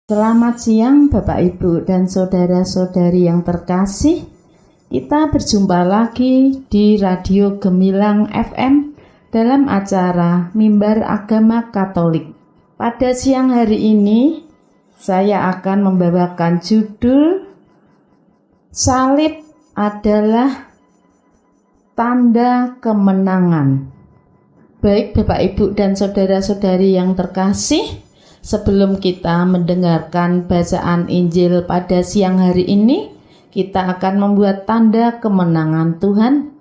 Selamat siang Bapak Ibu dan saudara-saudari yang terkasih. Kita berjumpa lagi di Radio Gemilang FM dalam acara Mimbar Agama Katolik. Pada siang hari ini saya akan membawakan judul Salib adalah Tanda Kemenangan. Baik Bapak Ibu dan saudara-saudari yang terkasih, sebelum kita mendengarkan bacaan Injil pada siang hari ini, kita akan membuat tanda kemenangan Tuhan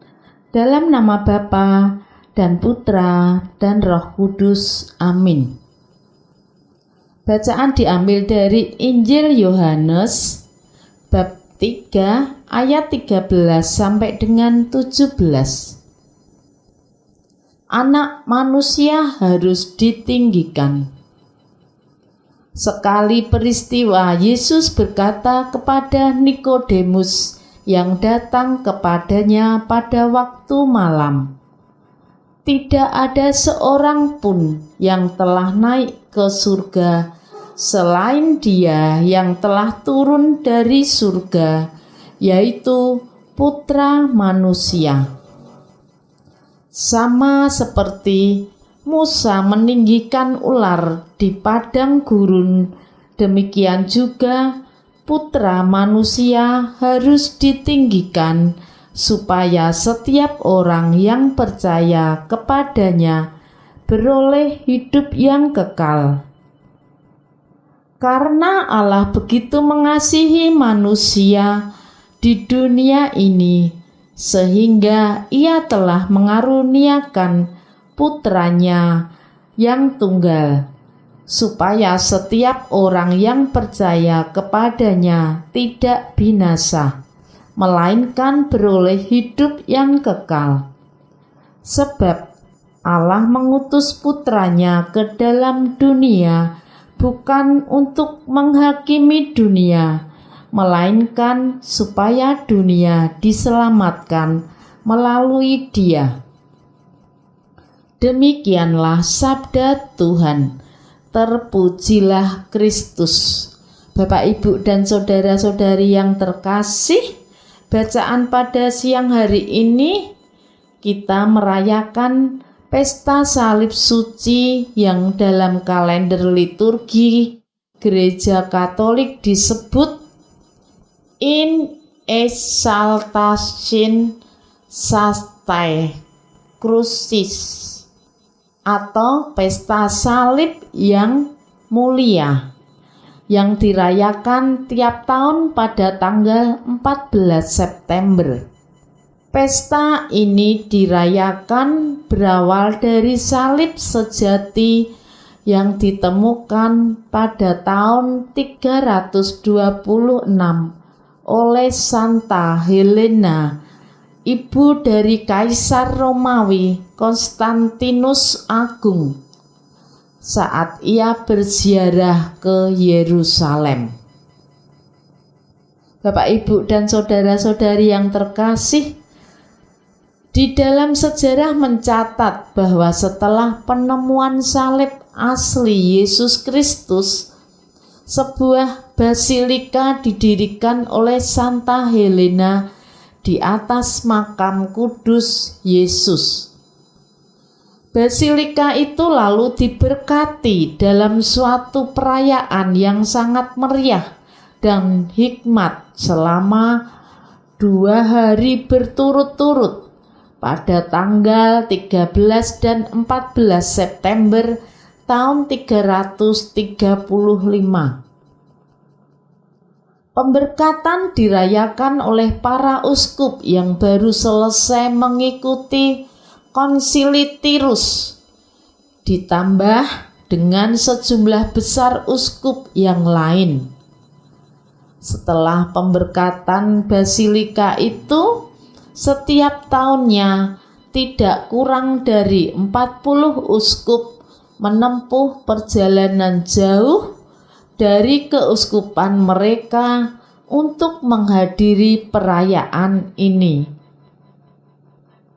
dalam nama Bapa dan Putra dan Roh Kudus. Amin. Bacaan diambil dari Injil Yohanes bab 3 ayat 13 sampai dengan 17. Anak manusia harus ditinggikan. Sekali peristiwa, Yesus berkata kepada Nikodemus yang datang kepadanya pada waktu malam, "Tidak ada seorang pun yang telah naik ke surga selain Dia yang telah turun dari surga, yaitu Putra Manusia. Sama seperti Musa meninggikan ular di padang gurun, demikian juga Putra Manusia harus ditinggikan, supaya setiap orang yang percaya kepadanya beroleh hidup yang kekal. Karena Allah begitu mengasihi manusia di dunia ini, sehingga Ia telah mengaruniakan Putranya yang tunggal, supaya setiap orang yang percaya kepadanya tidak binasa, melainkan beroleh hidup yang kekal. Sebab Allah mengutus Putranya ke dalam dunia bukan untuk menghakimi dunia, melainkan supaya dunia diselamatkan melalui Dia. Demikianlah sabda Tuhan. Terpujilah Kristus. Bapak, Ibu, dan saudara-saudari yang terkasih, bacaan pada siang hari ini kita merayakan pesta salib suci yang dalam kalender liturgi Gereja Katolik disebut In Exaltation Sanctae Crucis, atau pesta salib yang mulia, yang dirayakan tiap tahun pada tanggal 14 September. Pesta ini dirayakan berawal dari salib sejati yang ditemukan pada tahun 326 oleh Santa Helena, ibu dari Kaisar Romawi Konstantinus Agung, saat ia berziarah ke Yerusalem. Bapak, Ibu, dan saudara-saudari yang terkasih, di dalam sejarah mencatat bahwa setelah penemuan salib asli Yesus Kristus, sebuah basilika didirikan oleh Santa Helena di atas makam kudus Yesus. Basilika itu lalu diberkati dalam suatu perayaan yang sangat meriah dan hikmat selama 2 hari berturut-turut pada tanggal 13 dan 14 September tahun 335. Pemberkatan dirayakan oleh para uskup yang baru selesai mengikuti Konsili Tirus, ditambah dengan sejumlah besar uskup yang lain. Setelah pemberkatan basilika itu, setiap tahunnya tidak kurang dari 40 uskup menempuh perjalanan jauh dari keuskupan mereka untuk menghadiri perayaan ini.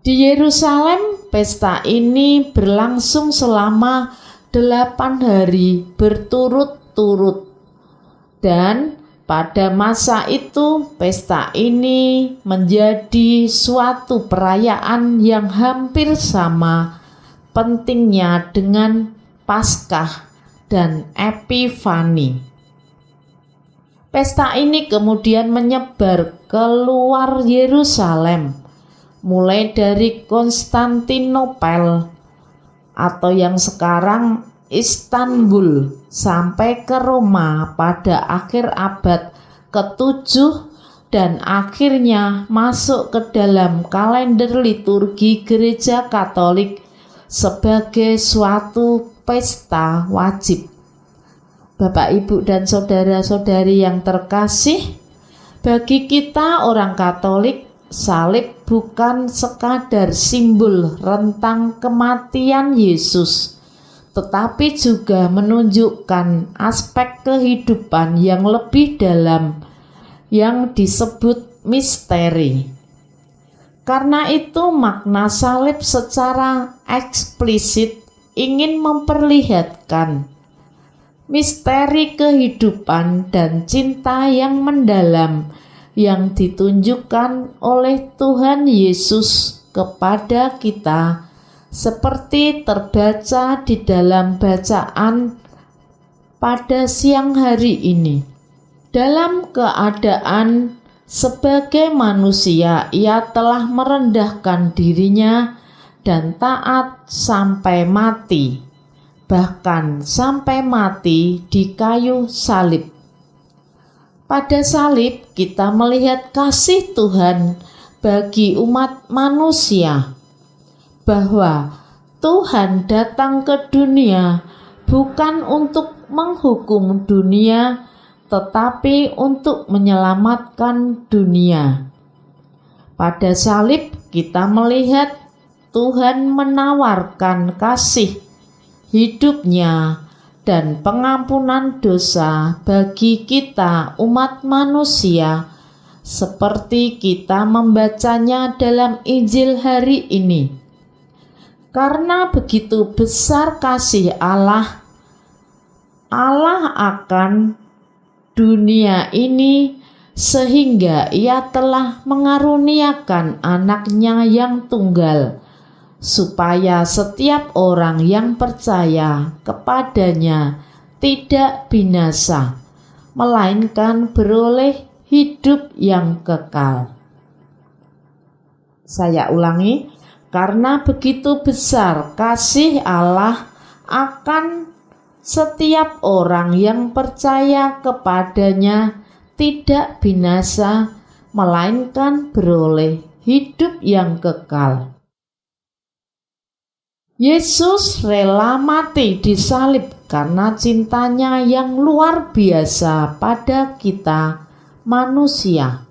Di Yerusalem, pesta ini berlangsung selama 8 hari berturut-turut Dan pada masa itu, pesta ini menjadi suatu perayaan yang hampir sama pentingnya dengan Paskah dan Epifani. Pesta ini kemudian menyebar keluar Yerusalem, mulai dari Konstantinopel atau yang sekarang Istanbul sampai ke Roma pada akhir abad ke-7 dan akhirnya masuk ke dalam kalender liturgi Gereja Katolik sebagai suatu pesta wajib. Bapak, Ibu, dan saudara-saudari yang terkasih, bagi kita orang Katolik, salib bukan sekadar simbol rentang kematian Yesus, tetapi juga menunjukkan aspek kehidupan yang lebih dalam yang disebut misteri. Karena itu makna salib secara eksplisit ingin memperlihatkan misteri kehidupan dan cinta yang mendalam yang ditunjukkan oleh Tuhan Yesus kepada kita, seperti terbaca di dalam bacaan pada siang hari ini. Dalam keadaan sebagai manusia, ia telah merendahkan dirinya dan taat sampai mati, bahkan sampai mati di kayu salib. Pada salib kita melihat kasih Tuhan bagi umat manusia, bahwa Tuhan datang ke dunia bukan untuk menghukum dunia, tetapi untuk menyelamatkan dunia. Pada salib kita melihat Tuhan menawarkan kasih hidupnya dan pengampunan dosa bagi kita umat manusia, seperti kita membacanya dalam Injil hari ini. Karena begitu besar kasih Allah akan dunia ini, sehingga ia telah mengaruniakan anaknya yang tunggal, supaya setiap orang yang percaya kepadanya tidak binasa, melainkan beroleh hidup yang kekal. Saya ulangi, karena begitu besar kasih Allah akan setiap orang yang percaya kepadanya tidak binasa, melainkan beroleh hidup yang kekal. Yesus rela mati disalib karena cintanya yang luar biasa pada kita manusia.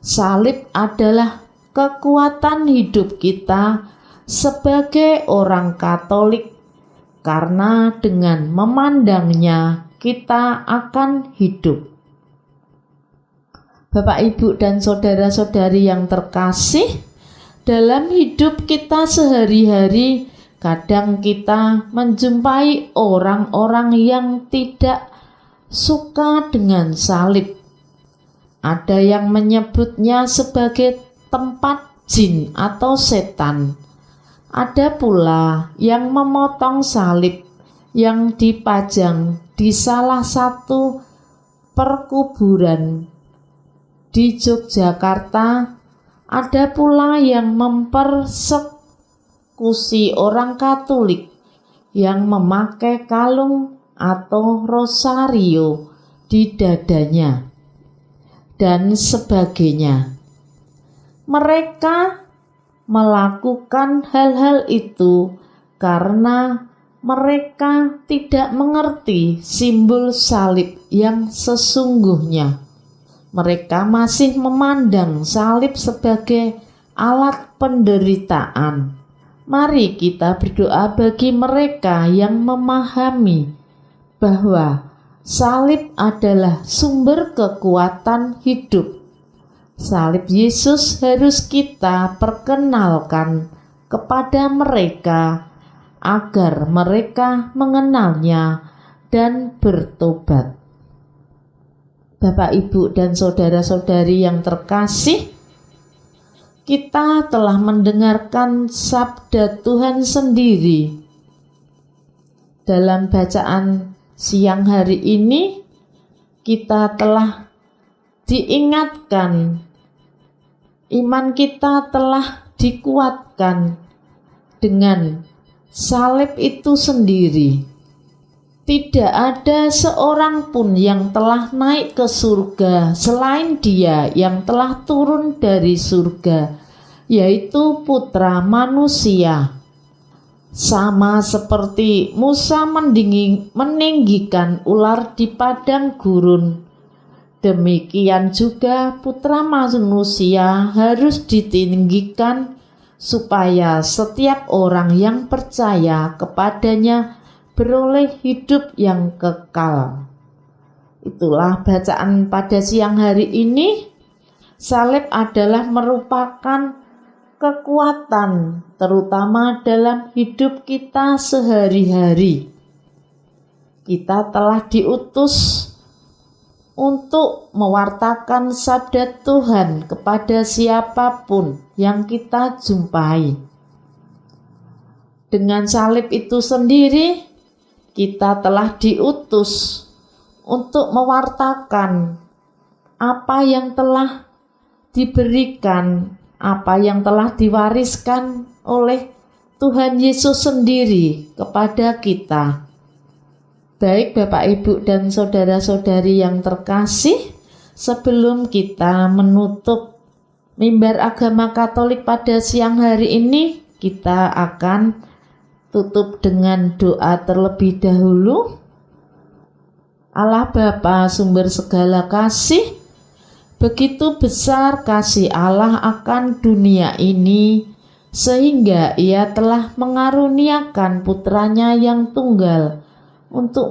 Salib adalah kekuatan hidup kita sebagai orang Katolik, karena dengan memandangnya kita akan hidup. Bapak, Ibu, dan saudara-saudari yang terkasih, dalam hidup kita sehari-hari kadang kita menjumpai orang-orang yang tidak suka dengan salib. Ada yang menyebutnya sebagai tempat jin atau setan. Ada pula yang memotong salib yang dipajang di salah satu perkuburan di Yogyakarta. Ada pula yang mempersekusi orang Katolik yang memakai kalung atau rosario di dadanya, dan sebagainya. Mereka melakukan hal-hal itu karena mereka tidak mengerti simbol salib yang sesungguhnya. Mereka masih memandang salib sebagai alat penderitaan. Mari kita berdoa bagi mereka yang memahami bahwa salib adalah sumber kekuatan hidup. Salib Yesus harus kita perkenalkan kepada mereka agar mereka mengenalnya dan bertobat. Bapak, Ibu, dan saudara-saudari yang terkasih, kita telah mendengarkan sabda Tuhan sendiri. Dalam bacaan siang hari ini, kita telah diingatkan, iman kita telah dikuatkan dengan salib itu sendiri. Tidak ada seorang pun yang telah naik ke surga selain Dia yang telah turun dari surga, yaitu Putra Manusia. Sama seperti Musa meninggikan ular di padang gurun, demikian juga Putra Manusia harus ditinggikan supaya setiap orang yang percaya kepadanya beroleh hidup yang kekal. Itulah bacaan pada siang hari ini. Salib adalah merupakan kekuatan, terutama dalam hidup kita sehari-hari. Kita telah diutus untuk mewartakan sabda Tuhan kepada siapapun yang kita jumpai. Dengan salib itu sendiri, kita telah diutus untuk mewartakan apa yang telah diberikan, apa yang telah diwariskan oleh Tuhan Yesus sendiri kepada kita. Baik Bapak, Ibu, dan saudara-saudari yang terkasih, sebelum kita menutup mimbar agama Katolik pada siang hari ini, kita akan tutup dengan doa terlebih dahulu. Allah Bapa, sumber segala kasih, begitu besar kasih Allah akan dunia ini, sehingga Ia telah mengaruniakan Putranya yang tunggal untuk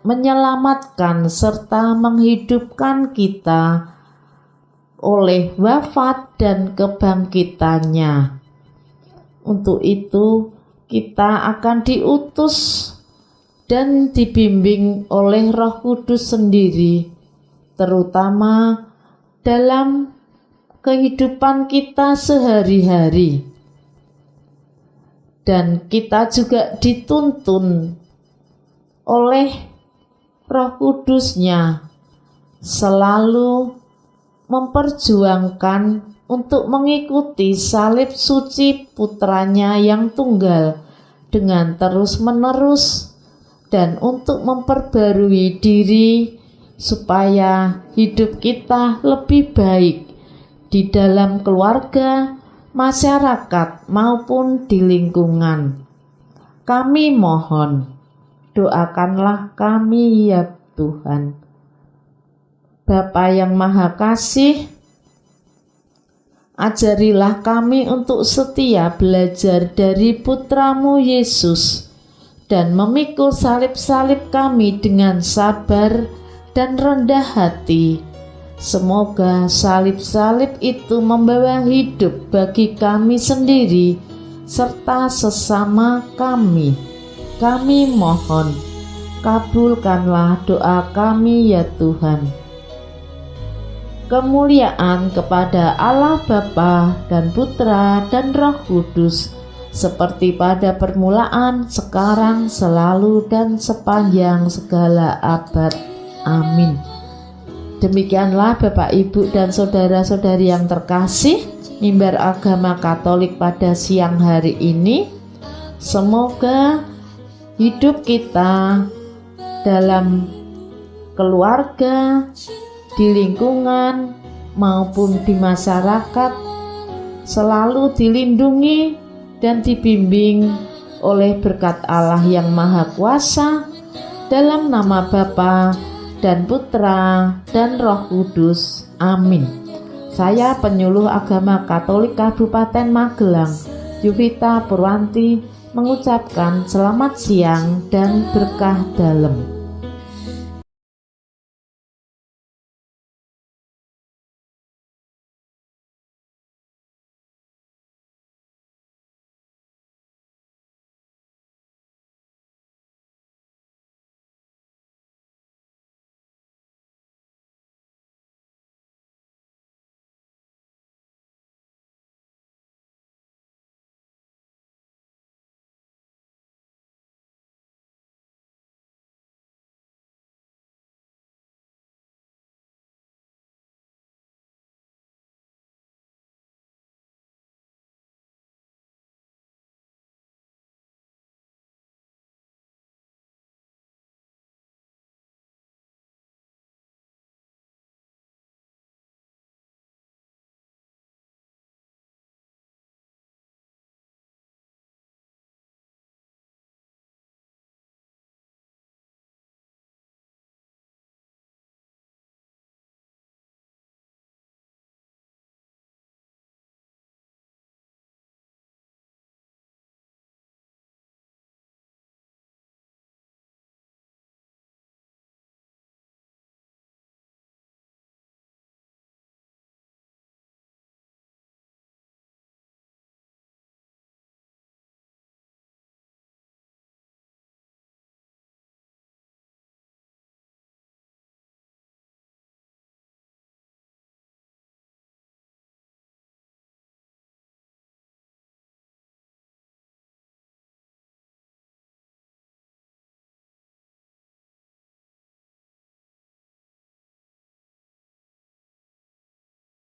menyelamatkan serta menghidupkan kita oleh wafat dan kebangkitannya. Untuk itu, kita akan diutus dan dibimbing oleh Roh Kudus sendiri, terutama dalam kehidupan kita sehari-hari. Dan kita juga dituntun oleh Roh Kudus-Nya selalu memperjuangkan untuk mengikuti salib suci Putranya yang tunggal dengan terus-menerus, dan untuk memperbarui diri supaya hidup kita lebih baik di dalam keluarga, masyarakat, maupun di lingkungan. Kami mohon, doakanlah kami ya Tuhan. Bapa yang Maha Kasih, ajarilah kami untuk setia belajar dari Putramu Yesus dan memikul salib-salib kami dengan sabar dan rendah hati. Semoga salib-salib itu membawa hidup bagi kami sendiri serta sesama kami. Kami mohon, kabulkanlah doa kami ya Tuhan. Kemuliaan kepada Allah Bapa dan Putra dan Roh Kudus, seperti pada permulaan, sekarang, selalu, dan sepanjang segala abad. Amin. Demikianlah Bapak, Ibu, dan saudara-saudari yang terkasih, mimbar agama Katolik pada siang hari ini. Semoga hidup kita dalam keluarga, di lingkungan maupun di masyarakat selalu dilindungi dan dibimbing oleh berkat Allah yang Maha Kuasa, dalam nama Bapa dan Putra dan Roh Kudus. Amin. Saya penyuluh agama Katolik Kabupaten Magelang, Yuvita Purwanti, mengucapkan selamat siang dan berkah dalam.